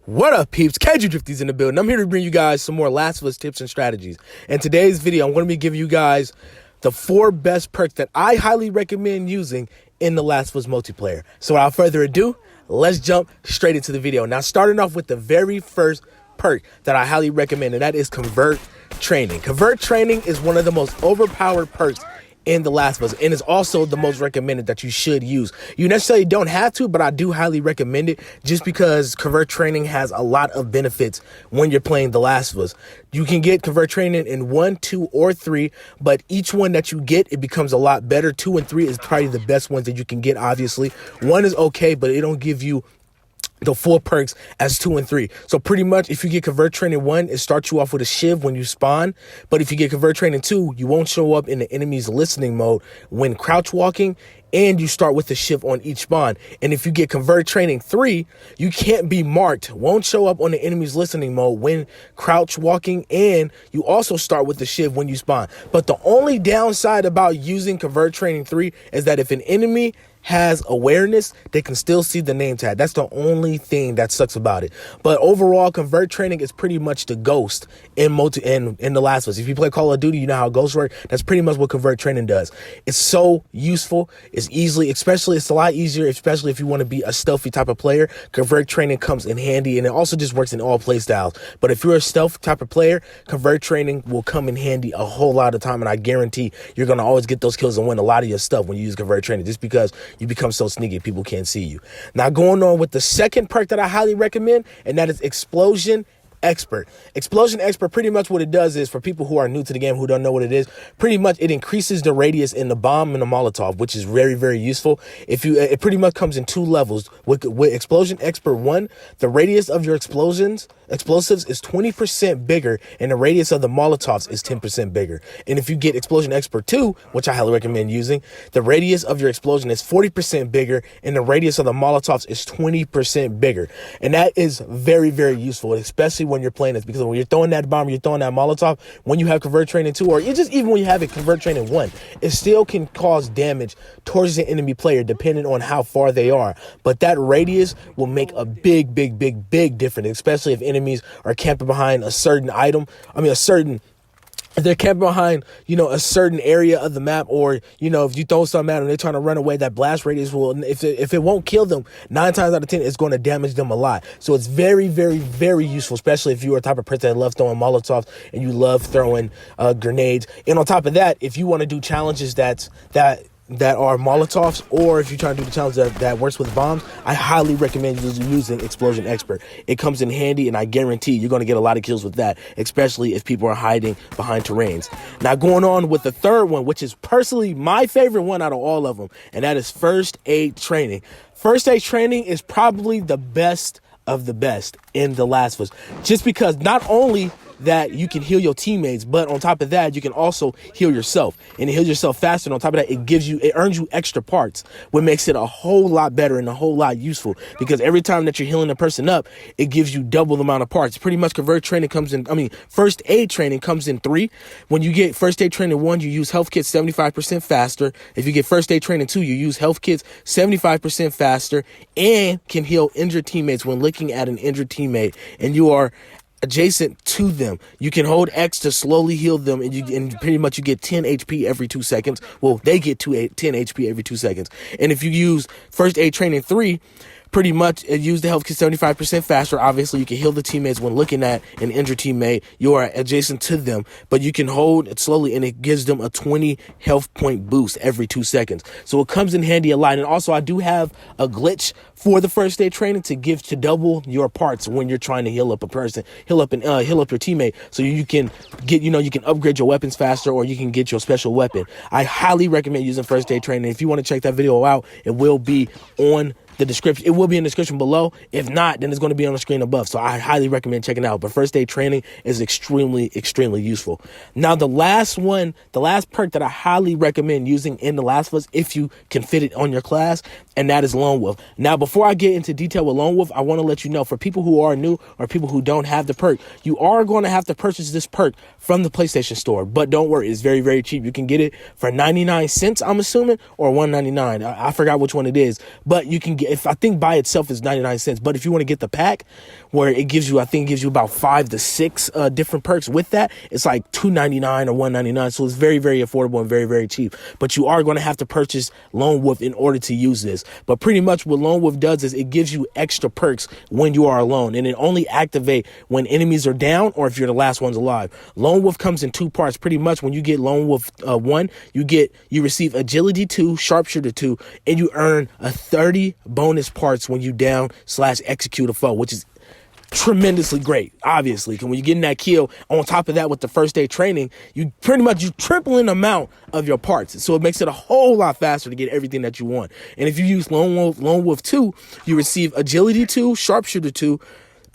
What up, peeps? KgDrifty's in the building. I'm here to bring you guys some more Last of Us tips and strategies. In today's video, I'm going to be giving you guys the 4 best perks that I highly recommend using in the Last of Us multiplayer. So without further ado, let's jump straight into the video. Now, starting off with the very first perk that I highly recommend, and that is Convert Training. Convert Training is one of the most overpowered perks in the Last of Us, and is also the most recommended that you should use. You necessarily don't have to, but I do highly recommend it just because Convert Training has a lot of benefits when you're playing the Last of Us. You can get Convert Training in 1, 2, or 3, but each one that you get, it becomes a lot better. 2 and 3 is probably the best ones that you can get, obviously. 1 is okay, but it don't give you the full perks as 2 and 3. So pretty much if you get Convert Training 1, it starts you off with a shiv when you spawn. But if you get Convert Training 2, you won't show up in the enemy's listening mode when crouch walking, and you start with the shiv on each spawn. And if you get Convert Training 3, you can't be marked, won't show up on the enemy's listening mode when crouch walking, and you also start with the shiv when you spawn. But the only downside about using Convert Training 3 is that if an enemy has awareness, they can still see the name tag. That's the only thing that sucks about it. But overall, Convert Training is pretty much the ghost in the Last of Us. If you play Call of Duty, you know how ghosts work. That's pretty much what Convert Training does. It's so useful. It's a lot easier, especially if you want to be a stealthy type of player. Convert Training comes in handy, and it also just works in all play styles. But if you're a stealth type of player, Convert Training will come in handy a whole lot of time, and I guarantee you're going to always get those kills and win a lot of your stuff when you use Convert Training, just because you become so sneaky people can't see you. Now, going on with the second perk that I highly recommend, and that is Explosion Expert. Explosion Expert, pretty much what it does is, for people who are new to the game, who don't know what it is, pretty much it increases the radius in the bomb and the Molotov, which is very, very useful. It pretty much comes in 2 levels. With Explosion Expert 1, the radius of your explosives is 20% bigger, and the radius of the Molotovs is 10% bigger. And if you get Explosion Expert 2, which I highly recommend using, the radius of your explosion is 40% bigger, and the radius of the Molotovs is 20% bigger. And that is very, very useful, especially when you're playing this, because when you're throwing that bomb, you're throwing that Molotov, when you have Convert Training 2, or just even when you have it Convert Training 1, it still can cause damage towards the enemy player depending on how far they are. But that radius will make a big, big, big, big difference, especially if enemies are camping behind a certain item. If they're camping behind, a certain area of the map, or, if you throw something at them, they're trying to run away, that blast radius will, if it won't kill them, 9 times out of 10, it's going to damage them a lot. So it's very, very, very useful, especially if you're a type of person that loves throwing Molotovs and you love throwing grenades. And on top of that, if you want to do challenges that are Molotovs, or if you're trying to do the challenge that works with bombs, I highly recommend using Explosion Expert. It comes in handy, and I guarantee you're going to get a lot of kills with that, especially if people are hiding behind terrains. Now, going on with the third one, which is personally my favorite one out of all of them, and that is First Aid Training. First Aid Training is probably the best of the best in the Last of Us, just because not only that you can heal your teammates, but on top of that, you can also heal yourself, and heal yourself faster. And on top of that, it earns you extra parts, what makes it a whole lot better and a whole lot useful, because every time that you're healing a person up, it gives you double the amount of parts. Pretty much First Aid Training comes in 3. When you get First Aid Training 1, you use health kits 75% faster. If you get First Aid Training 2, you use health kits 75% faster, and can heal injured teammates when looking at an injured teammate and you are adjacent to them. You can hold X to slowly heal them, and pretty much you get 10 HP every 2 seconds. Well, they get 10 HP every 2 seconds. And if you use First Aid Training 3, pretty much use the health kit 75% faster. Obviously, you can heal the teammates when looking at an injured teammate. You are adjacent to them, but you can hold it slowly, and it gives them a 20 health point boost every 2 seconds. So it comes in handy a lot. And also, I do have a glitch for the First Aid Training to double your parts when you're trying to heal up a person, heal up your teammate, so you can get, you can upgrade your weapons faster, or you can get your special weapon. I highly recommend using First Aid Training. If you want to check that video out, it will be on the description. It will be in the description below. If not, then it's going to be on the screen above. So I highly recommend checking it out. But First Aid Training is extremely, extremely useful. Now, the last perk that I highly recommend using in The Last of Us, if you can fit it on your class, and that is Lone Wolf. Now, before I get into detail with Lone Wolf, I want to let you know, for people who are new or people who don't have the perk, you are going to have to purchase this perk from the PlayStation Store. But don't worry, it's very, very cheap. You can get it for 99 cents, I'm assuming, or $1.99. I forgot which one it is. But you can get, if I think by itself is 99 cents. But if you want to get the pack, where it gives you, I think it gives you about 5 to 6 different perks with that, it's like $2.99 or $1.99. So it's very, very affordable and very, very cheap. But you are going to have to purchase Lone Wolf in order to use this. But pretty much what Lone Wolf does is it gives you extra perks when you are alone, and it only activate when enemies are down or if you're the last ones alive. Lone Wolf comes in 2 parts. Pretty much when you get Lone Wolf 1, you receive Agility 2, Sharpshooter 2, and you earn a 30 bonus parts when you down/execute a foe, which is tremendously great, obviously. When you're getting that kill, on top of that with the first aid training, you tripling the amount of your parts. So it makes it a whole lot faster to get everything that you want. And if you use Lone Wolf 2, you receive Agility 2, Sharpshooter 2,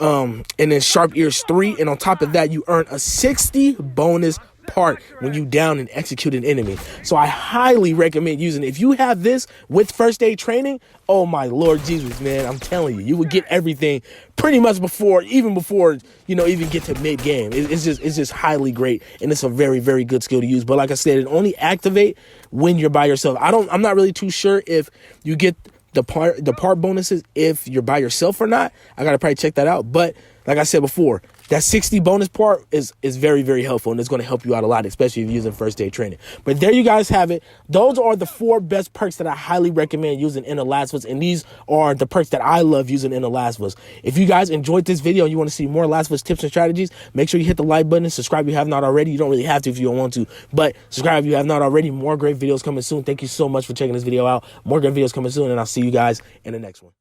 and then Sharp Ears 3. And on top of that, you earn a 60 bonus part when you down and execute an enemy. So I highly recommend using it. If you have this with first aid training, oh my Lord Jesus, man, I'm telling you, you would get everything pretty much even before even get to mid game. It's just highly great, and it's a very, very good skill to use. But like I said, it only activate when you're by yourself. I'm not really too sure if you get the part bonuses if you're by yourself or not. I gotta probably check that out. But like I said before, that 60 bonus part is very, very helpful, and it's going to help you out a lot, especially if you're using first aid training. But there you guys have it. Those are the 4 best perks that I highly recommend using in The Last of Us, and these are the perks that I love using in The Last of Us. If you guys enjoyed this video and you want to see more Last of Us tips and strategies, make sure you hit the like button and subscribe if you have not already. You don't really have to if you don't want to, but subscribe if you have not already. More great videos coming soon. Thank you so much for checking this video out. More great videos coming soon, and I'll see you guys in the next one.